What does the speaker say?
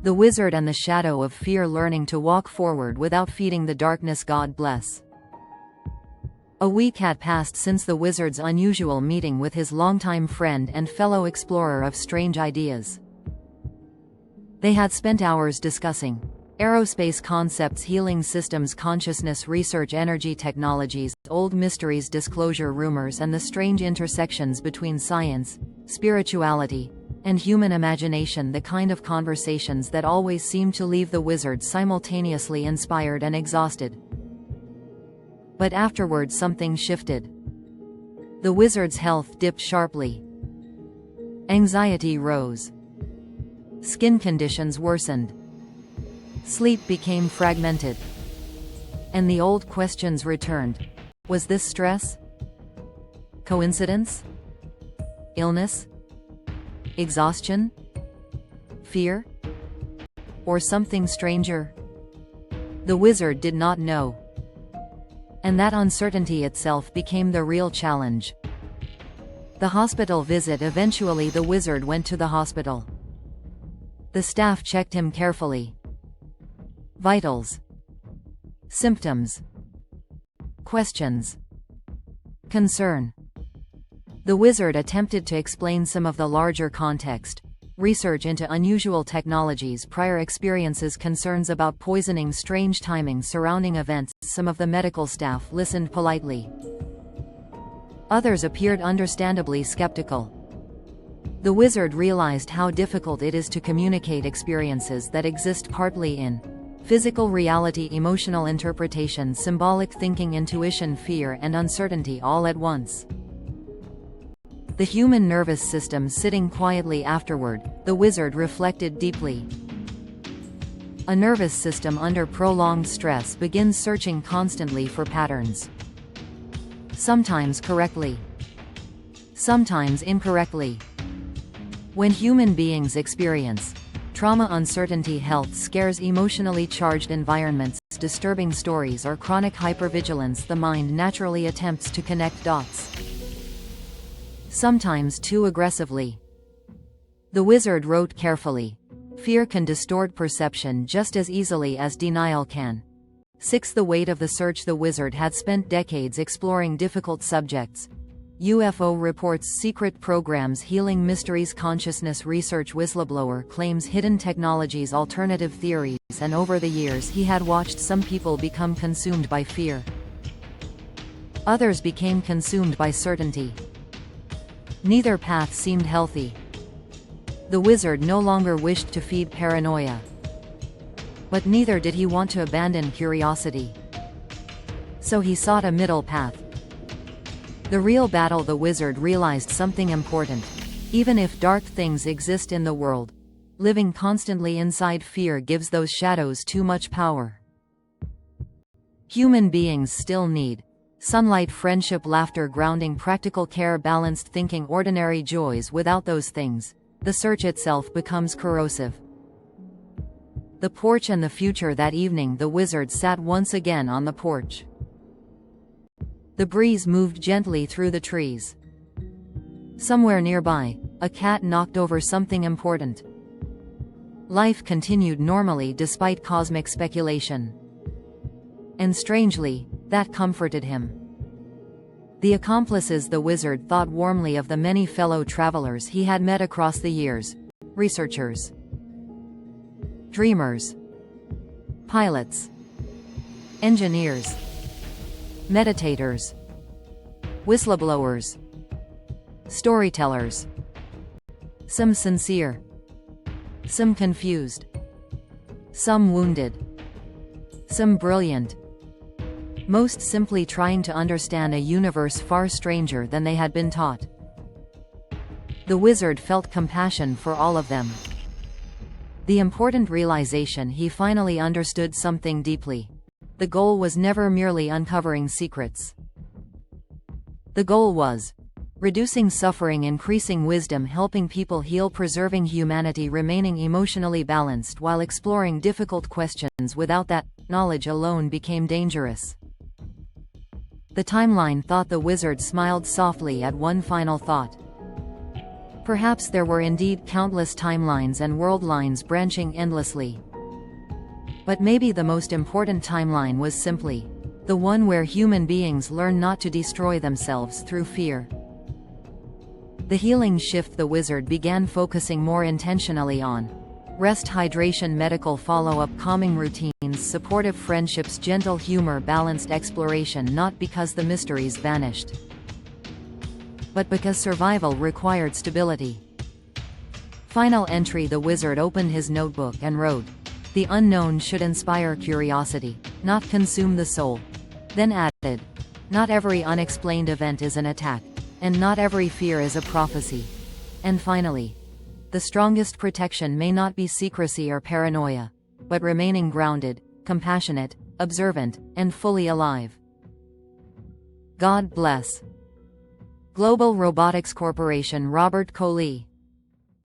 The wizard and the shadow of fear learning to walk forward without feeding the darkness. God bless. A week had passed since the wizard's unusual meeting with his longtime friend and fellow explorer of strange ideas. They had spent hours discussing aerospace concepts, healing systems, consciousness research, energy technologies, old mysteries, disclosure rumors, and the strange intersections between science, spirituality, and human imagination, the kind of conversations that always seem to leave the wizard simultaneously inspired and exhausted. But afterward something shifted. The wizard's health dipped sharply. Anxiety rose. Skin conditions worsened. Sleep became fragmented. And the old questions returned. Was this stress? Coincidence? Illness? Exhaustion? Fear? Or something stranger? The wizard did not know. And that uncertainty itself became the real challenge. The hospital visit. Eventually the wizard went to the hospital. The staff checked him carefully. Vitals. Symptoms. Questions. Concern. The wizard attempted to explain some of the larger context. Research into unusual technologies, prior experiences, concerns about poisoning, strange timing surrounding events. Some of the medical staff listened politely. Others appeared understandably skeptical. The wizard realized how difficult it is to communicate experiences that exist partly in physical reality, emotional interpretation, symbolic thinking, intuition, fear, and uncertainty all at once. The human nervous system sitting quietly afterward, the wizard reflected deeply. A nervous system under prolonged stress begins searching constantly for patterns. Sometimes correctly. Sometimes incorrectly. When human beings experience trauma, uncertainty, health scares, emotionally charged environments, disturbing stories, or chronic hypervigilance, the mind naturally attempts to connect dots. Sometimes too aggressively. The wizard wrote carefully. Fear can distort perception just as easily as denial can. 6. The weight of the search. The wizard had spent decades exploring difficult subjects. UFO reports, secret programs, healing mysteries, consciousness research, whistleblower claims, hidden technologies, alternative theories, and over the years he had watched some people become consumed by fear. Others became consumed by certainty. Neither path seemed healthy. The wizard no longer wished to feed paranoia. But neither did he want to abandon curiosity. So he sought a middle path. The real battle. The wizard realized something important. Even if dark things exist in the world, living constantly inside fear gives those shadows too much power. Human beings still need sunlight, friendship, laughter, grounding, practical care, balanced thinking, ordinary joys. Without those things, the search itself becomes corrosive. The porch and the future. That evening the wizard sat once again on the porch. The breeze moved gently through the trees. Somewhere nearby, a cat knocked over something important. Life continued normally despite cosmic speculation. And strangely, that comforted him. The accomplices. The wizard thought warmly of the many fellow travelers he had met across the years. Researchers. Dreamers. Pilots. Engineers. Meditators. Whistleblowers. Storytellers. Some sincere. Some confused. Some wounded. Some brilliant. Most simply trying to understand a universe far stranger than they had been taught. The wizard felt compassion for all of them. The important realization: he finally understood something deeply. The goal was never merely uncovering secrets. The goal was reducing suffering, increasing wisdom, helping people heal, preserving humanity, remaining emotionally balanced while exploring difficult questions. Without that, knowledge alone became dangerous. The timeline thought. The wizard smiled softly at one final thought. Perhaps there were indeed countless timelines and world lines branching endlessly. But maybe the most important timeline was simply the one where human beings learn not to destroy themselves through fear. The healing shift the wizard began focusing more intentionally on rest, hydration, medical follow-up, calming routines, supportive friendships, gentle humor, balanced exploration, not because the mysteries vanished, but because survival required stability. Final entry: the wizard opened his notebook and wrote, "The unknown should inspire curiosity, not consume the soul." Then added, "Not every unexplained event is an attack, and not every fear is a prophecy." And finally, the strongest protection may not be secrecy or paranoia, but remaining grounded, compassionate, observant, and fully alive. God bless. Global Robotics Corporation. Robert Coley.